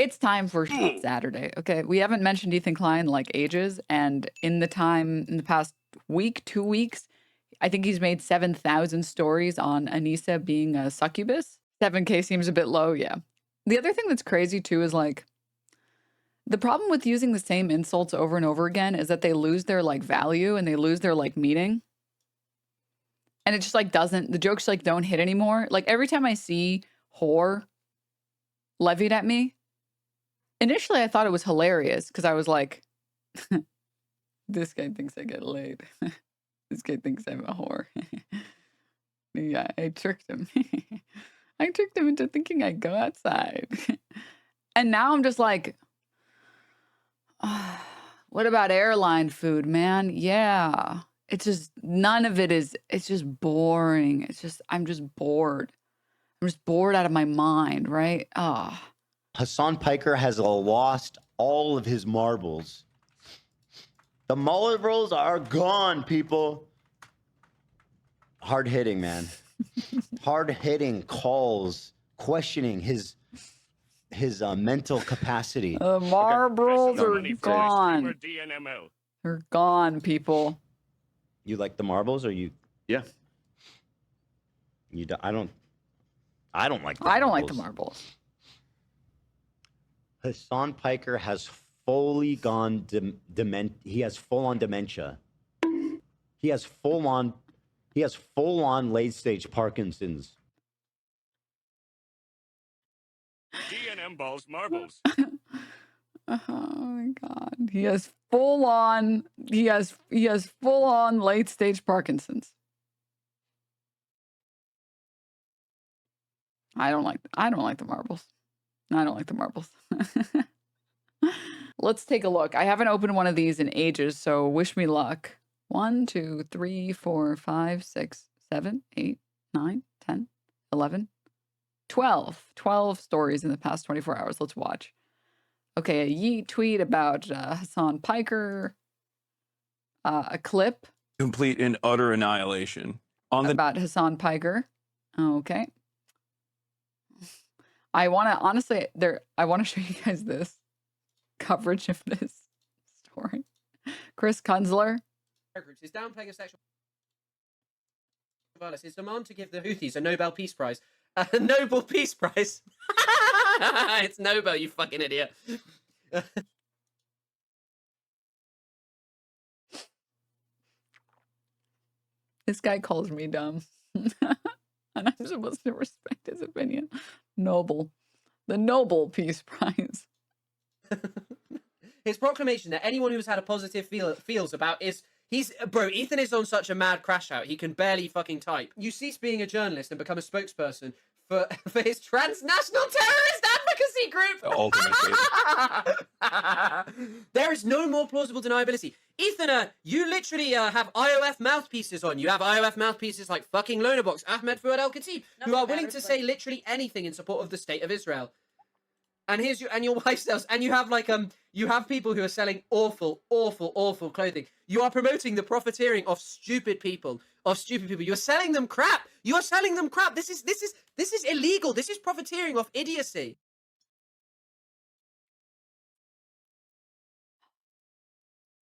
It's time for Saturday. Okay, we haven't mentioned Ethan Klein like ages, and in the past week, 2 weeks, I think he's made 7,000 stories on Anisa being a succubus. 7K seems a bit low, yeah. The other thing that's crazy too is like the problem with using the same insults over and over again is that they lose their like value and they lose their like meaning. And it just like the jokes like don't hit anymore. Like every time I see whore levied at me, initially I thought it was hilarious because I was like, this guy thinks I get laid. This guy thinks I'm a whore. Yeah, I tricked him. I tricked him into thinking I'd go outside. And now I'm just like, what about airline food, man? Yeah. It's just, none of it is, it's just boring. It's just, I'm just bored. I'm just bored out of my mind, right? Hassan Piker has lost all of his marbles. The mullet rolls are gone, people. Hard hitting, man. Hard hitting calls, questioning his mental capacity. The marbles are gone. They're gone, people. You like the marbles, or you? Yeah. You? I don't like. I don't like the marbles. Hassan Piker has fully gone he has full on dementia. He has full on late stage Parkinson's. DNM balls marbles. Oh my god. He has full on late stage Parkinson's. I don't like the marbles. I don't like the marbles. Let's take a look. I haven't opened one of these in ages, so wish me luck. 1, 2, 3, 4, 5, 6, 7, 8, 9, 10, 11, 12. 12 stories in the past 24 hours. Let's watch. Okay, a Yeet tweet about Hassan Piker. A clip. Complete and utter annihilation. About Hassan Piker. Okay. I want to show you guys this coverage of this story. Chris Kunzler. Is downplaying sexual violence. His demand to give the Houthis a Nobel Peace Prize. A Nobel Peace Prize. It's Nobel, you fucking idiot. This guy calls me dumb. And I'm supposed to respect his opinion. Noble. The Nobel Peace Prize. His proclamation that anyone who's had a positive feels about bro, Ethan is on such a mad crash out, he can barely fucking type. You cease being a journalist and become a spokesperson for his transnational terrorist advocacy group. The ultimate. There is no more plausible deniability. Ethan, you literally have IOF mouthpieces on. You have IOF mouthpieces like fucking Lonerbox, Ahmed Fuad Al-Khatib, who are willing to say literally anything in support of the state of Israel. And here's your wife sells, and you have like you have people who are selling awful clothing. You are promoting the profiteering of stupid people. You're selling them crap. You're selling them crap. This is illegal. This is profiteering off idiocy.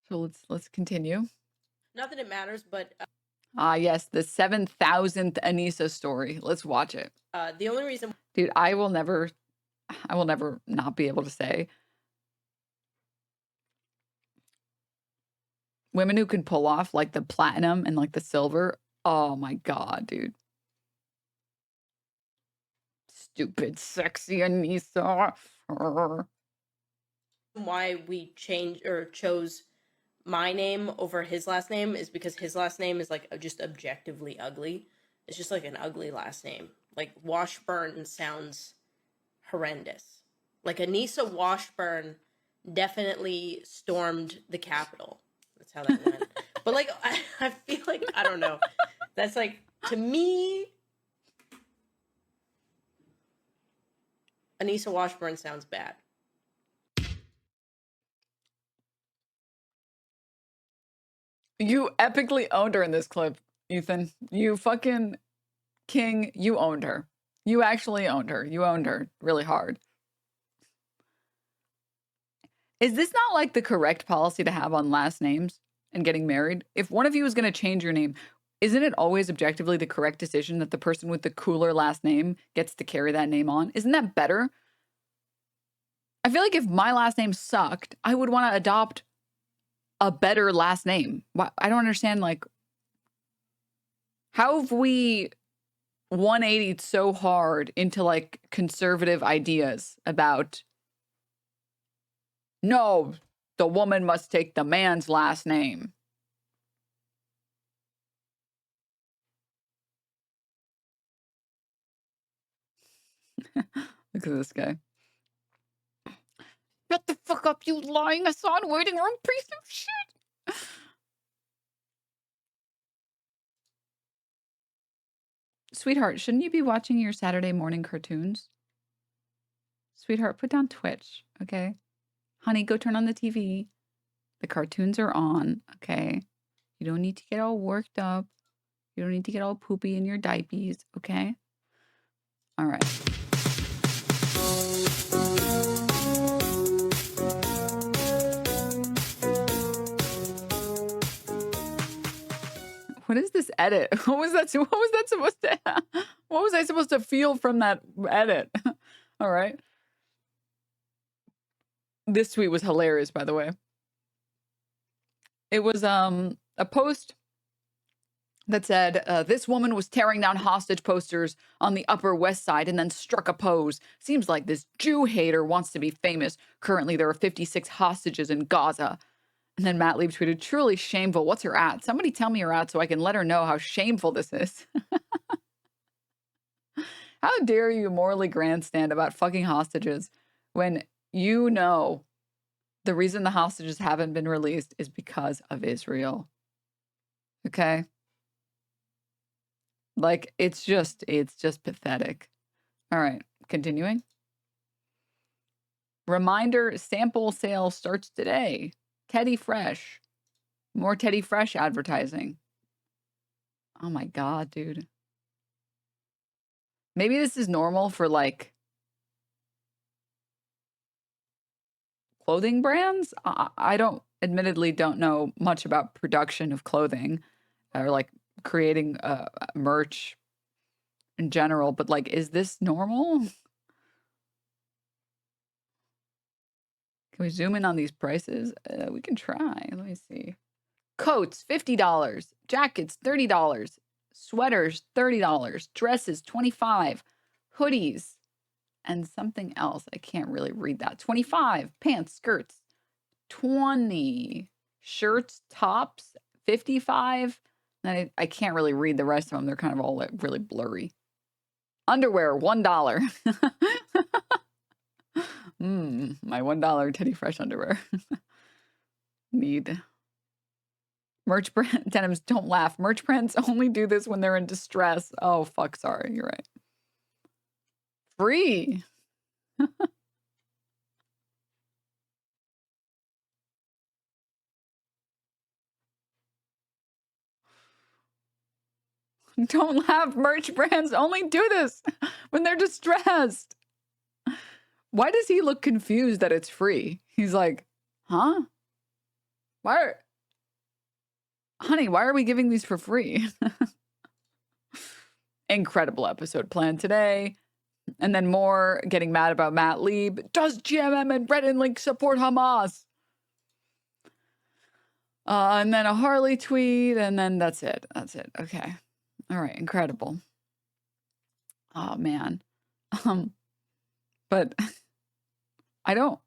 So let's continue. Not that it matters, but yes, the 7,000th Anisa story. Let's watch it. The only reason, dude, I will never not be able to say women who can pull off like the platinum and like the silver. Oh my god, dude. Stupid, sexy Anisa. why we chose my name over his last name is because his last name is like just objectively ugly. It's just like an ugly last name. Like Washburn sounds horrendous. Like Anisa Washburn definitely stormed the Capitol. That's how that went. But like I feel like, I don't know. That's like, to me, Anisa Washburn sounds bad. You epically owned her in this clip, Ethan. You fucking king, you owned her. You actually owned her. You owned her really hard. Is this not like the correct policy to have on last names and getting married? If one of you is going to change your name, isn't it always objectively the correct decision that the person with the cooler last name gets to carry that name on? Isn't that better? I feel like if my last name sucked, I would want to adopt a better last name. I don't understand, like, how have we 180'd so hard into like conservative ideas about, no, the woman must take the man's last name. Look at this guy. Shut the fuck up, you lying Hassan waiting room piece of shit. Sweetheart, shouldn't you be watching your Saturday morning cartoons? Sweetheart, put down Twitch, okay? Honey, go turn on the TV. The cartoons are on, okay? You don't need to get all worked up. You don't need to get all poopy in your diapers, okay? All right. What is this edit? What was that supposed to what was I supposed to feel from that edit? All right. This tweet was hilarious, by the way. It was a post that said, this woman was tearing down hostage posters on the Upper West Side and then struck a pose. Seems like this Jew hater wants to be famous. Currently, there are 56 hostages in Gaza. And then Matt Lieb tweeted, truly shameful. What's her at? Somebody tell me her at so I can let her know how shameful this is. How dare you morally grandstand about fucking hostages when you know the reason the hostages haven't been released is because of Israel. Okay? Like, it's just pathetic. All right, continuing. Reminder, sample sale starts today. Teddy Fresh. More Teddy Fresh advertising. Oh my God, dude. Maybe this is normal for like clothing brands. I admittedly don't know much about production of clothing or like creating merch in general, but like, is this normal? Can we zoom in on these prices? We can try. Let me see. Coats, $50. Jackets, $30. Sweaters, $30. Dresses, $25. Hoodies, and something else. I can't really read that. $25. Pants, skirts, $20. Shirts, tops, $55. And I can't really read the rest of them. They're kind of all like really blurry. Underwear, $1. My $1 Teddy Fresh underwear. Need. Merch brand Denims, don't laugh. Merch brands only do this when they're in distress. Oh, fuck, sorry. You're right. Free. Don't laugh. Merch brands only do this when they're distressed. Why does he look confused that it's free? He's like, huh? Honey, why are we giving these for free? Incredible episode planned today. And then more getting mad about Matt Lieb. Does GMM and Red and Link support Hamas? And then a Harley tweet, and then that's it. That's it. Okay. All right. Incredible. Oh, man. But I don't.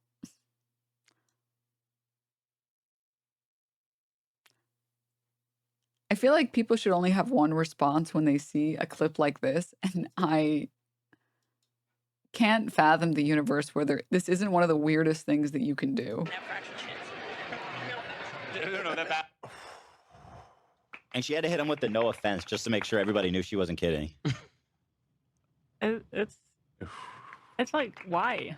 I feel like people should only have one response when they see a clip like this, and I can't fathom the universe where this isn't one of the weirdest things that you can do. And she had to hit him with the no offense just to make sure everybody knew she wasn't kidding. It's like, why?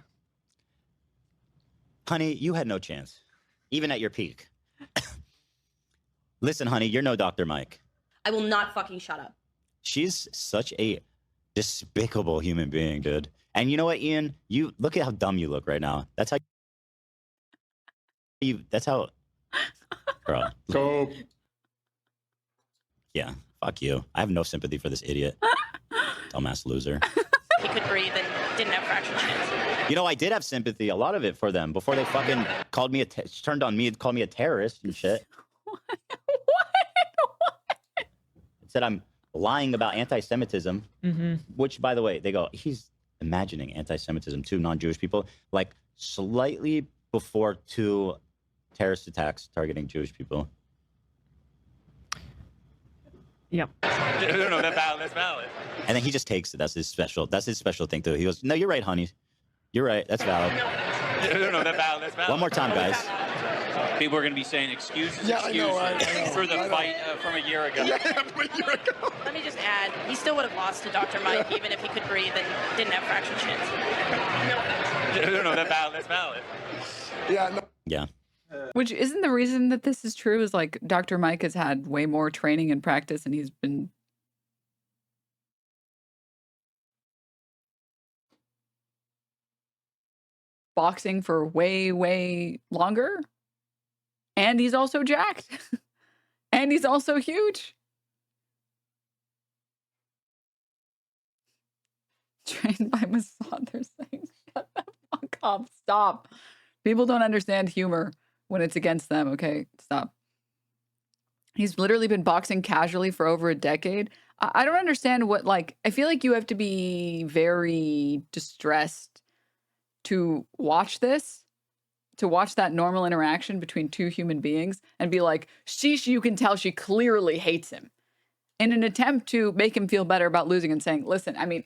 Honey, you had no chance, even at your peak. Listen, honey, you're no Dr. Mike. I will not fucking shut up. She's such a despicable human being, dude. And you know what, Ian? You look at how dumb you look right now. That's how. That's how, bro. So Yeah, fuck you. I have no sympathy for this idiot, dumbass loser. He could breathe and didn't have fracture chance. You know, I did have sympathy, a lot of it for them before they fucking called me turned on me and called me a terrorist and shit. What? Said I'm lying about anti-Semitism, which, by the way, they go, he's imagining anti-Semitism to non-Jewish people, like slightly before 2 terrorist attacks targeting Jewish people. Yep. no, that's valid. And then he just takes it. That's his special thing too. He goes, no, you're right, honey. You're right. That's valid. No, that's valid. One more time, guys. People are going to be saying excuses, Yeah, I know, for the fight from a year ago. Yeah, from a year ago. Let me just add, he still would have lost to Dr. Mike even if he could breathe and didn't have fracture chance. No, that's valid. Yeah, no. Yeah. Which isn't the reason that this is true is like Dr. Mike has had way more training and practice and he's been boxing for way, way longer. And he's also jacked. And he's also huge. Trained by Mossad, they're saying, shut the fuck up. Stop. People don't understand humor when it's against them, okay? Stop. He's literally been boxing casually for over a decade. I don't understand what, like, I feel like you have to be very distressed to watch this, to watch that normal interaction between 2 human beings and be like, sheesh, you can tell she clearly hates him. In an attempt to make him feel better about losing and saying, listen, I mean,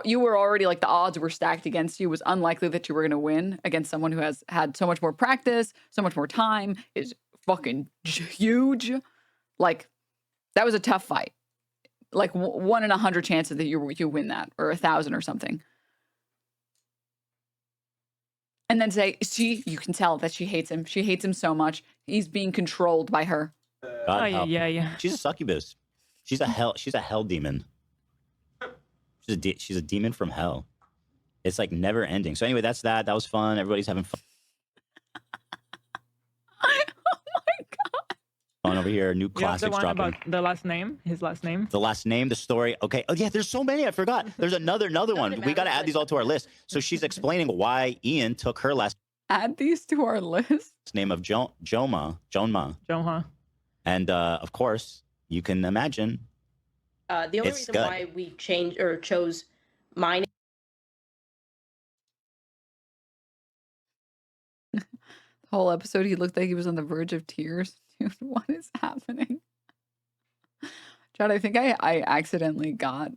you were already like the odds were stacked against you. It was unlikely that you were going to win against someone who has had so much more practice, so much more time, is fucking huge. Like, that was a tough fight. Like 1 in 100 chances that you win that, or 1,000 or something. And then say, you can tell that she hates him. She hates him so much. He's being controlled by her. God help. Yeah. She's a succubus. She's a hell demon. She's a demon from hell. It's like never ending. So anyway, that's that. That was fun. Everybody's having fun. Oh my God. Fun over here. New classics the one dropping. about the last name, his last name. The last name, the story. Okay. Oh yeah, there's so many. I forgot. There's another one. We got to add these all to our list. So she's explaining why Ian took her last Add these to our list. name of Jonma. Jonha. And of course, you can imagine. The only It's reason good. why we changed or chose my name. The whole episode, he looked like he was on the verge of tears. Dude, what is happening? Chad, I think I accidentally got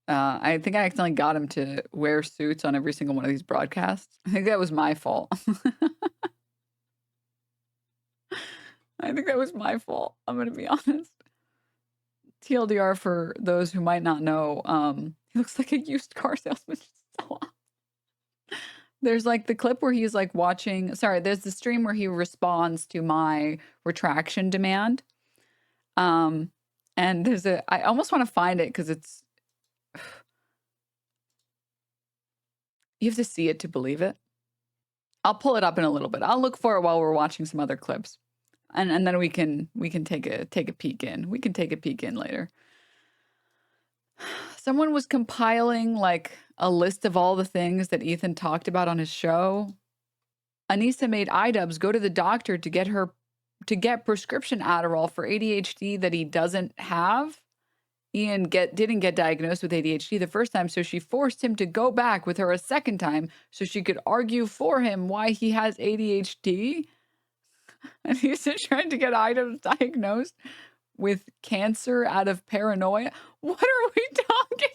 him to wear suits on every single one of these broadcasts. I think that was my fault. I think that was my fault. I'm going to be honest. TLDR for those who might not know, he looks like a used car salesman. So there's like the clip where he's like there's the stream where he responds to my retraction demand. And I almost want to find it because it's, you have to see it to believe it. I'll pull it up in a little bit. I'll look for it while we're watching some other clips. And then we can take a peek in. We can take a peek in later. Someone was compiling like a list of all the things that Ethan talked about on his show. Anisa made iDubbbz go to the doctor to get prescription Adderall for ADHD that he doesn't have. Ian didn't get diagnosed with ADHD the first time, so she forced him to go back with her a second time so she could argue for him why he has ADHD. And he's trying to get iDubbbz diagnosed with cancer out of paranoia. What are we talking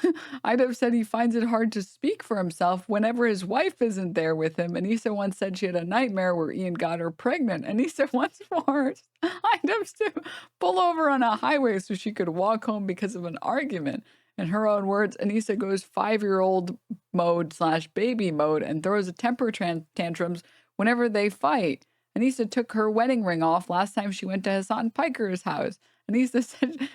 about? iDubbbz said he finds it hard to speak for himself whenever his wife isn't there with him. Anisa once said she had a nightmare where Ian got her pregnant. Anisa once forced iDubbbz to pull over on a highway so she could walk home because of an argument. In her own words, Anisa goes 5-year-old mode / baby mode and throws a temper tantrums whenever they fight. Anisa took her wedding ring off last time she went to Hassan Piker's house. Anisa said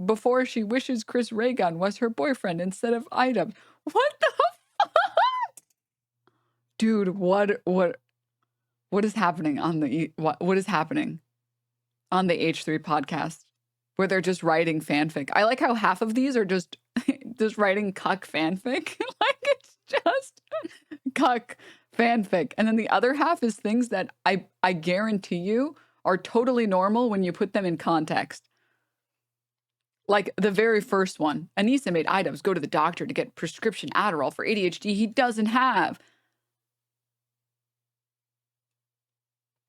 before she wishes Chris Ray Gun was her boyfriend instead of iDubbbz. What the fuck? Dude, what is happening on the what is happening on the H3 podcast where they're just writing fanfic? I like how half of these are just writing cuck fanfic. Like it's just cuck fanfic. And then the other half is things that I guarantee you are totally normal when you put them in context. Like the very first one, Anisa made iDubbbz go to the doctor to get prescription Adderall for ADHD he doesn't have.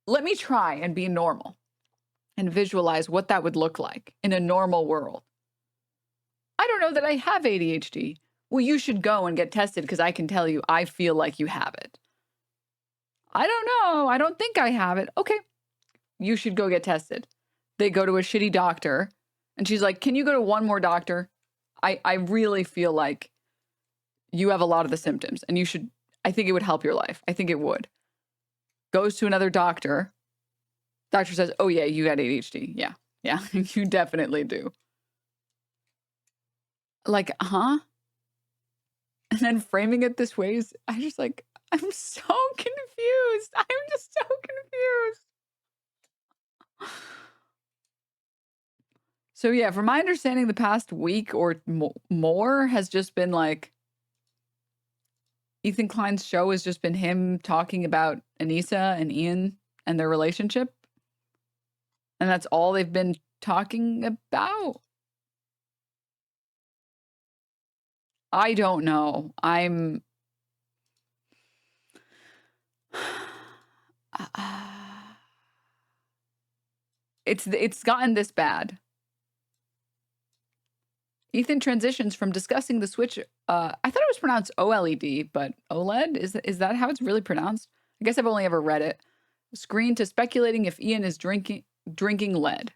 Let me try and be normal and visualize what that would look like in a normal world. I don't know that I have ADHD. Well, you should go and get tested because I can tell you I feel like you have it. I don't know. I don't think I have it. Okay. You should go get tested. They go to a shitty doctor and she's like, can you go to one more doctor? I really feel like you have a lot of the symptoms and you should, I think it would help your life. I think it would. Goes to another doctor. Doctor says, oh yeah, you got ADHD. Yeah. Yeah. You definitely do. Like, huh? And then framing it this way is, I'm so confused. I'm just so confused. So yeah, from my understanding, the past week or more has just been like, Ethan Klein's show has just been him talking about Anisa and Ian and their relationship. And that's all they've been talking about. I don't know. It's gotten this bad. Ethan transitions from discussing the Switch. I thought it was pronounced OLED, but OLED? Is that how it's really pronounced? I guess I've only ever read it. Screen to speculating if Ian is drinking lead.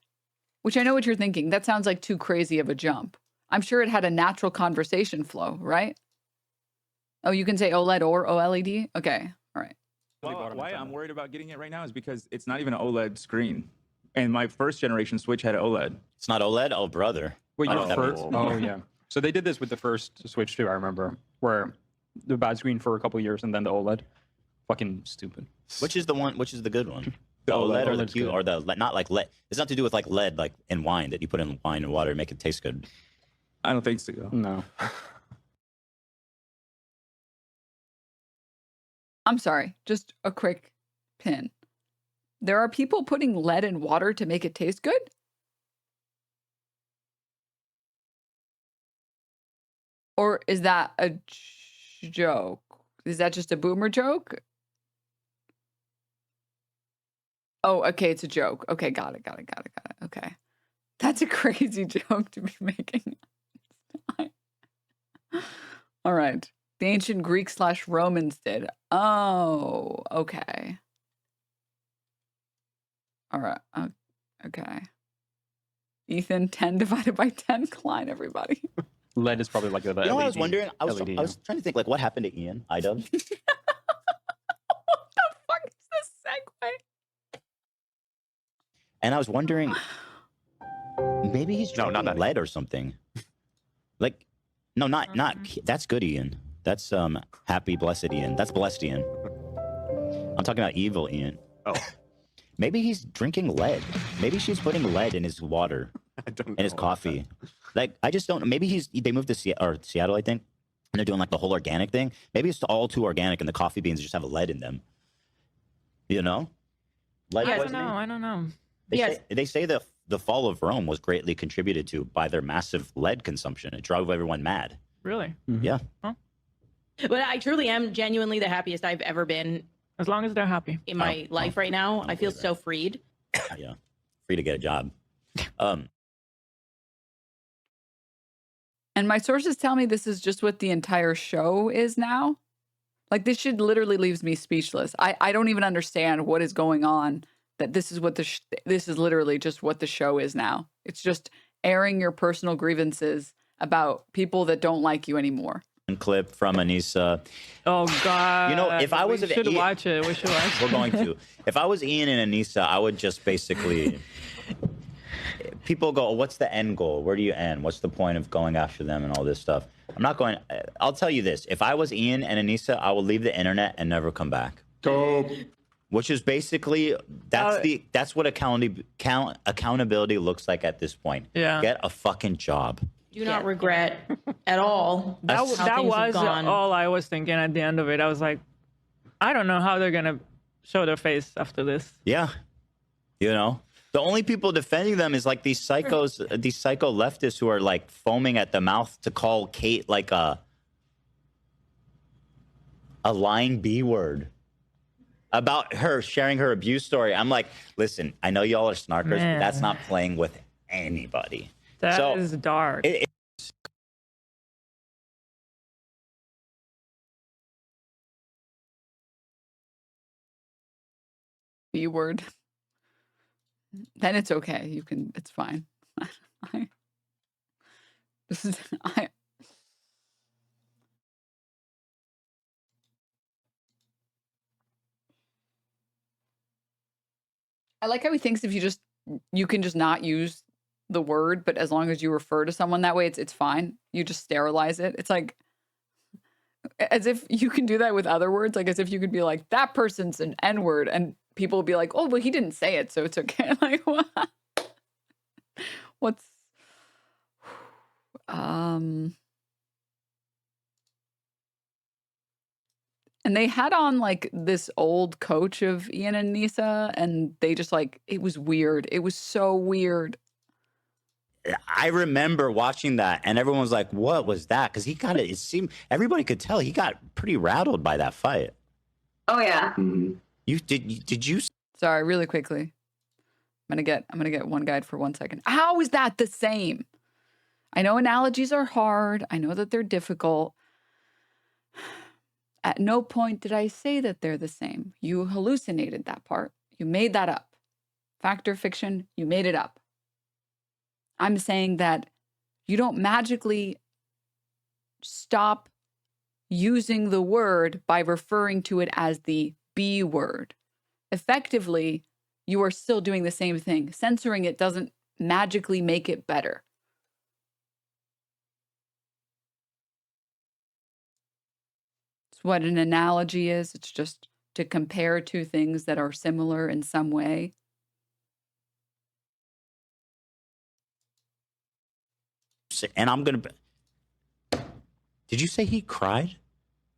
Which I know what you're thinking. That sounds like too crazy of a jump. I'm sure it had a natural conversation flow, right? Oh, you can say OLED or OLED? Okay, all right. Why I'm worried about getting it right now is because it's not even an OLED screen. And my first generation Switch had an OLED. It's not OLED? Oh, brother. Wait, your first? Oh, yeah. So they did this with the first Switch too, I remember, where the bad screen for a couple years and then the OLED. Fucking stupid. Which is the good one? The OLED or the Q or the not like lead. It's not to do with like lead, like in wine that you put in wine and water to make it taste good. I don't think so. No. I'm sorry, just a quick pin. There are people putting lead in water to make it taste good? Or is that a joke? Is that just a boomer joke? Oh, okay, it's a joke. Okay, got it. Okay. That's a crazy joke to be making. All right. The ancient Greek/Romans did. Oh, okay. All right. Okay. Ethan, 10 divided by 10. Klein, everybody. LED is probably like the You know what I was LED, wondering? I was LED, trying to think, like, what happened to Ian, iDubbbz? What the fuck is this segue? And I was wondering, maybe he's drinking lead or something. Like, no, not that's good Ian. That's happy, blessed Ian. That's blessed Ian. I'm talking about evil Ian. Oh. Maybe he's drinking lead. Maybe she's putting lead in his water and his coffee. Like, I just don't know. Maybe they moved to Seattle, I think, and they're doing like the whole organic thing. Maybe it's all too organic and the coffee beans just have lead in them. You know? Lead I poisoning? don't know. They say the fall of Rome was greatly contributed to by their massive lead consumption. It drove everyone mad. Really? Mm-hmm. Yeah. Huh? But I truly am genuinely the happiest I've ever been As long as they're happy. in my life right now. I feel so freed. Yeah. Free to get a job. And my sources tell me this is just what the entire show is now. Like, this shit literally leaves me speechless. I don't even understand what is going on. That this is what this is literally just what the show is now. It's just airing your personal grievances about people that don't like you anymore. Clip from Anisa. Oh God! You know, if I was we should watch it. We should watch it. We're going to. If I was Ian and Anisa, I would just basically. People go, what's the end goal? Where do you end? What's the point of going after them and all this stuff? I'm not going. I'll tell you this: if I was Ian and Anisa, I will leave the internet and never come back. Dope. Which is basically that's what accountability looks like at this point. Yeah. Get a fucking job. Do not regret at all. That how was things have gone. all I was thinking at the end of it. I was like, I don't know how they're gonna show their face after this. Yeah. You know, the only people defending them is like these psychos, these psycho leftists who are like foaming at the mouth to call Kate like a lying B word about her sharing her abuse story. I'm like, listen, I know y'all are snarkers, but that's not playing with anybody. That is dark. B word. Then it's okay. You can. It's fine. I like how he thinks if you can just not use the word, but as long as you refer to someone that way, it's fine. You just sterilize it. It's like as if you can do that with other words, like as if you could be like, that person's an N-word, and people will be like, oh, well, he didn't say it, so it's okay. Like, what? What's and they had on like this old coach of Ian and Nisa, and they just like, it was weird. It was so weird. I remember watching that, and everyone was like, what was that? Because he got it. It seemed everybody could tell he got pretty rattled by that fight. Oh yeah. Mm-hmm. Did you? Sorry, really quickly. I'm gonna get one guide for 1 second. How is that the same? I know analogies are hard. I know that they're difficult. At no point did I say that they're the same. You hallucinated that part. You made that up. Fact or fiction, you made it up. I'm saying that you don't magically stop using the word by referring to it as the B word. Effectively, you are still doing the same thing. Censoring it doesn't magically make it better. It's what an analogy is. It's just to compare two things that are similar in some way. And I'm gonna. Did you say he cried?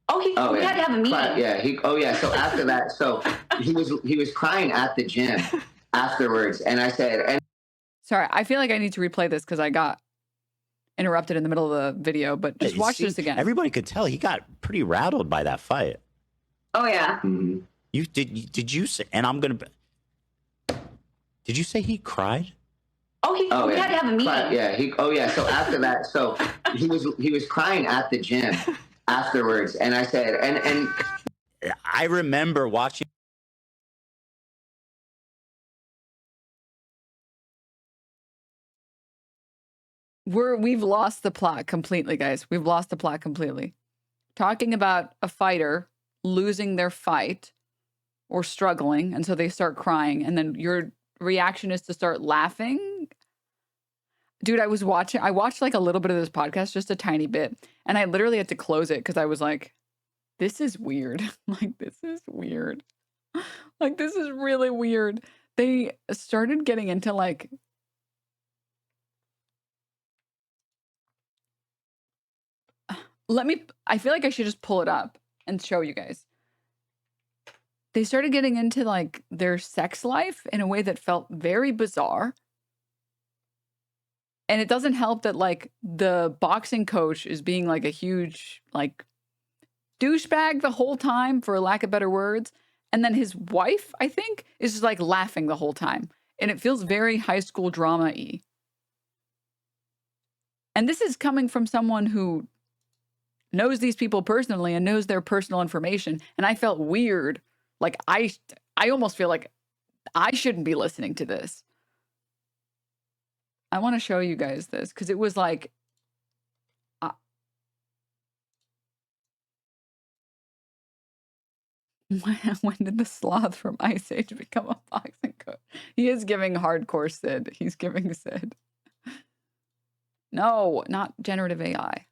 Oh, we had to have a meeting. Yeah. So after that, so he was crying at the gym afterwards, and I said, Sorry, I feel like I need to replay this because I got interrupted in the middle of the video. But just watch this again. Everybody could tell he got pretty rattled by that fight. Oh yeah. Mm-hmm. Did you say? And I'm gonna. Did you say he cried? We had to have a meeting. So after that, so he was crying at the gym afterwards, and I said, and I remember watching. We've lost the plot completely, guys. We've lost the plot completely. Talking about a fighter losing their fight or struggling, and so they start crying, and then your reaction is to start laughing. Dude, I watched like a little bit of this podcast, just a tiny bit, and I literally had to close it because I was like, this is weird. Like, this is weird. Like, this is really weird. They started getting into like, I feel like I should just pull it up and show you guys. They started getting into like their sex life in a way that felt very bizarre. And it doesn't help that like the boxing coach is being like a huge like douchebag the whole time, for lack of better words. And then his wife, I think, is just like laughing the whole time. And it feels very high school drama-y. And this is coming from someone who knows these people personally and knows their personal information. And I felt weird. Like I almost feel like I shouldn't be listening to this. I want to show you guys this because it was like, when did the sloth from Ice Age become a boxing coach? He is giving hardcore Sid. He's giving Sid. No, not generative AI.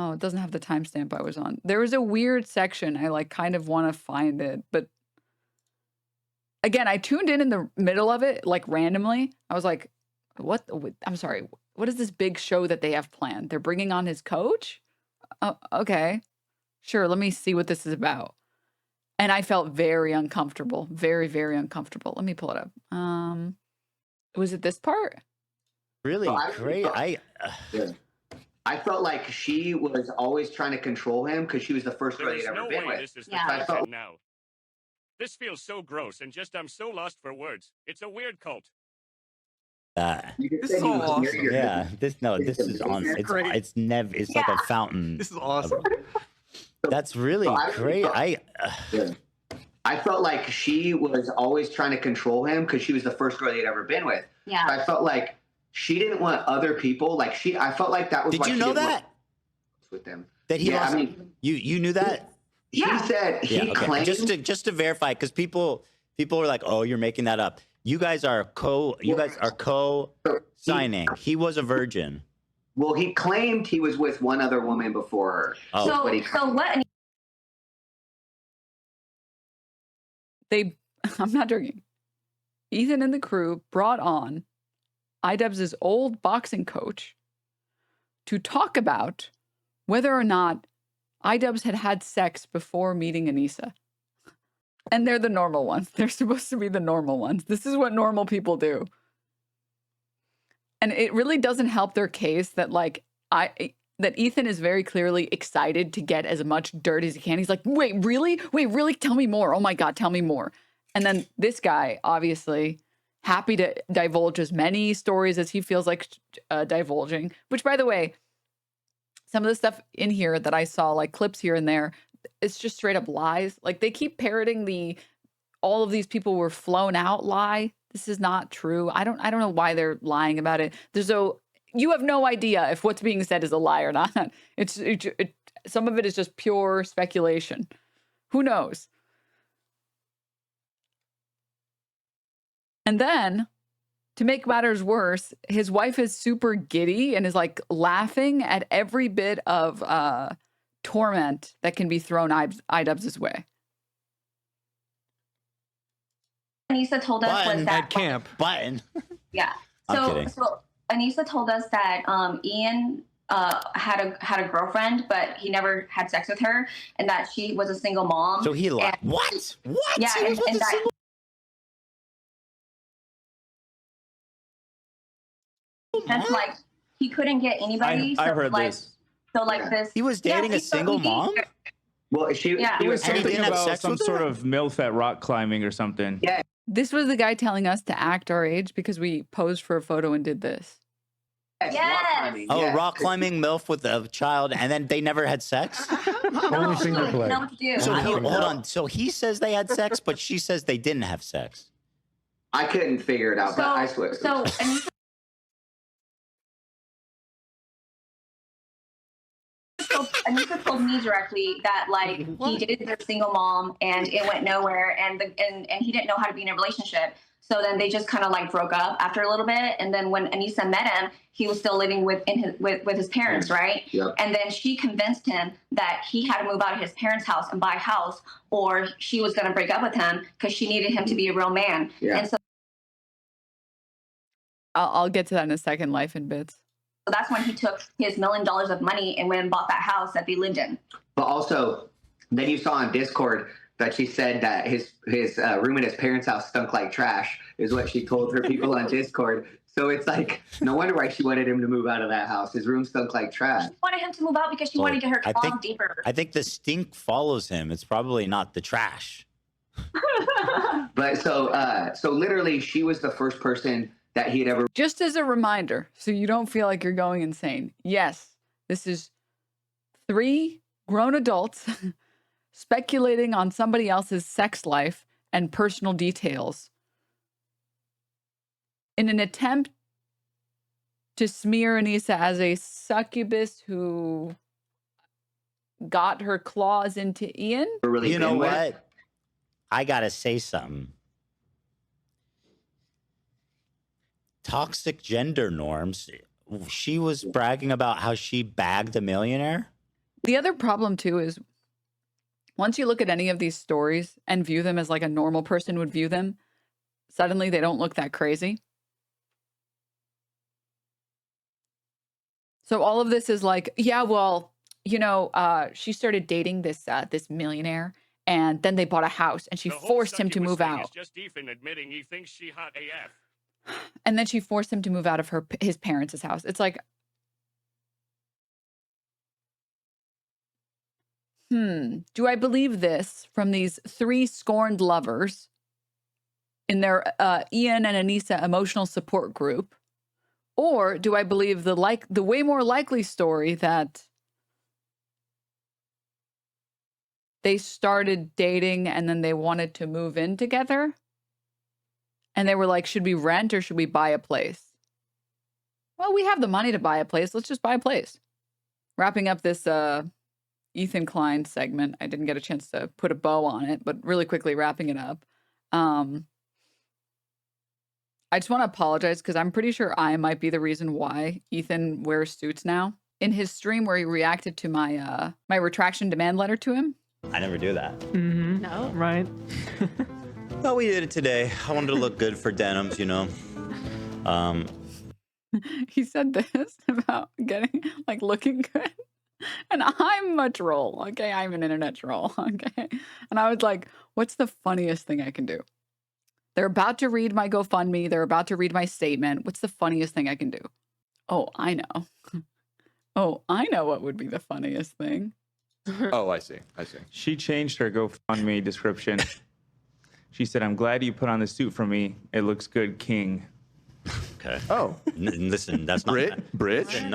Oh, it doesn't have the timestamp I was on. There was a weird section. I like kind of want to find it, but again, I tuned in the middle of it, like randomly. I was like, what? I'm sorry. What is this big show that they have planned? They're bringing on his coach? Oh, okay. Sure. Let me see what this is about. And I felt very uncomfortable. Very, very uncomfortable. Let me pull it up. Was it this part? Really great. I felt like she was always trying to control him because she was the first girl he'd ever been with. This is the I felt now. This feels so gross and just I'm so lost for words. It's a weird cult. This is so awesome. Yeah, this is on. It's never. It's like a fountain. This is awesome. That's really great. I felt like she was always trying to control him because she was the first girl he'd ever been with. Yeah. So I felt like she didn't want other people. Like I felt like that was. Did why you she know didn't that? want with them. That he yeah, lost, you knew that? She said he claimed. Just to verify, because people are like, oh, you're making that up. You guys are co-signing. He was a virgin. Well, he claimed he was with one other woman before her. Oh. So what? I'm not joking. Ethan and the crew brought on iDubbbz's old boxing coach to talk about whether or not iDubbbz had sex before meeting Anisa. And they're the normal ones. They're supposed to be the normal ones. This is what normal people do. And it really doesn't help their case that that Ethan is very clearly excited to get as much dirt as he can. He's like, wait, really? Tell me more. Oh my God, tell me more. And then this guy, obviously, happy to divulge as many stories as he feels like divulging, which, by the way, some of the stuff in here that I saw, like clips here and there, it's just straight up lies. Like they keep parroting all of these people were flown out lie. This is not true. I don't know why they're lying about it. You have no idea if what's being said is a lie or not. Some of it is just pure speculation. Who knows? And then, to make matters worse, his wife is super giddy and is like laughing at every bit of torment that can be thrown iDubbbz's way. Anisa told us was that at camp. Button. Yeah. I'm kidding. So Anisa told us that Ian had a girlfriend, but he never had sex with her, and that she was a single mom. So he lied. What? Yeah, and that. That's like he couldn't get anybody. I heard this. So like this. He was dating a single mom? Well, He was And he something didn't have about sex some with sort her? of MILF at rock climbing or something. Yeah. This was the guy telling us to act our age because we posed for a photo and did this. Yes. Oh, rock climbing MILF with a child, and then they never had sex? Only single player. Know what to do. So hold on. So he says they had sex, but she says they didn't have sex. I couldn't figure it out, but I swear. So Anisa told me directly that like he dated their single mom and it went nowhere, and he didn't know how to be in a relationship. So then they just kind of like broke up after a little bit, and then when Anisa met him, he was still living with his parents, right? Yep. And then she convinced him that he had to move out of his parents' house and buy a house, or she was going to break up with him because she needed him to be a real man. Yeah. And so I'll get to that in a second, life in bits. So that's when he took his $1 million of money and went and bought that house that they lived in. But also, then you saw on Discord that she said that his room in his parents' house stunk like trash, is what she told her people on Discord. So it's like, no wonder why she wanted him to move out of that house. His room stunk like trash. She wanted him to move out because she wanted to get her claws deeper. I think the stink follows him. It's probably not the trash. But so literally, she was the first person that he had ever. Just as a reminder, so you don't feel like you're going insane. Yes, this is 3 grown adults speculating on somebody else's sex life and personal details in an attempt to smear Anisa as a succubus who got her claws into Ian. Really, you know what? I gotta say something. Toxic gender norms. She was bragging about how she bagged a millionaire. The other problem too is once you look at any of these stories and view them as like a normal person would view them, suddenly they don't look that crazy. So all of this is like, yeah, well, you know, she started dating this this millionaire, and then they bought a house, and she forced him to move out. It's just Ethan admitting he thinks she hot AF. And then she forced him to move out of his parents' house. It's like, do I believe this from these 3 scorned lovers in their Ian and Anisa emotional support group? Or do I believe the way more likely story that they started dating and then they wanted to move in together? And they were like, should we rent or should we buy a place? Well, we have the money to buy a place. Let's just buy a place. Wrapping up this Ethan Klein segment. I didn't get a chance to put a bow on it, but really quickly wrapping it up. I just want to apologize because I'm pretty sure I might be the reason why Ethan wears suits now. In his stream where he reacted to my my retraction demand letter to him. I never do that. Mm-hmm. No. Right. No, we did it today. I wanted to look good for Denims, you know. He said this about getting like looking good. And I'm a troll, okay? I'm an internet troll, okay? And I was like, what's the funniest thing I can do? They're about to read my GoFundMe. They're about to read my statement. What's the funniest thing I can do? Oh, I know. Oh, I know what would be the funniest thing. Oh, I see. I see. She changed her GoFundMe description. She said, "I'm glad you put on the suit for me. It looks good, King." Okay. Oh. Listen, that's not Brit. Listen,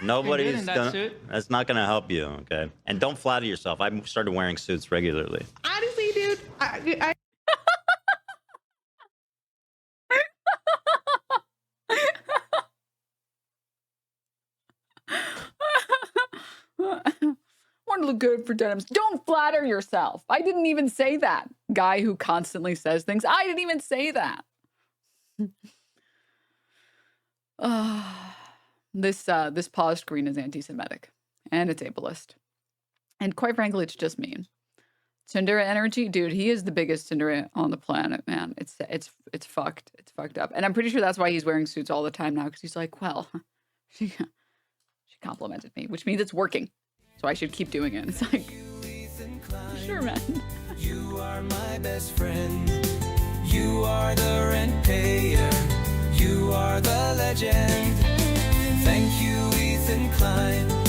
nobody's in that gonna. suit. That's not gonna help you. Okay. And don't flatter yourself. I started wearing suits regularly. Honestly, dude, I Want to look good for Denims. Don't flatter yourself. I didn't even say that. Guy who constantly says things. I didn't even say that. This pause screen is anti-Semitic and it's ableist. And quite frankly, it's just mean. Tsundere energy, dude, he is the biggest Tsundere on the planet, man. It's fucked. It's fucked up. And I'm pretty sure that's why he's wearing suits all the time now, because he's like, well, she complimented me, which means it's working. So I should keep doing it. It's like, sure, man. You are my best friend. You are the rent payer. You are the legend. Thank you, Ethan Klein.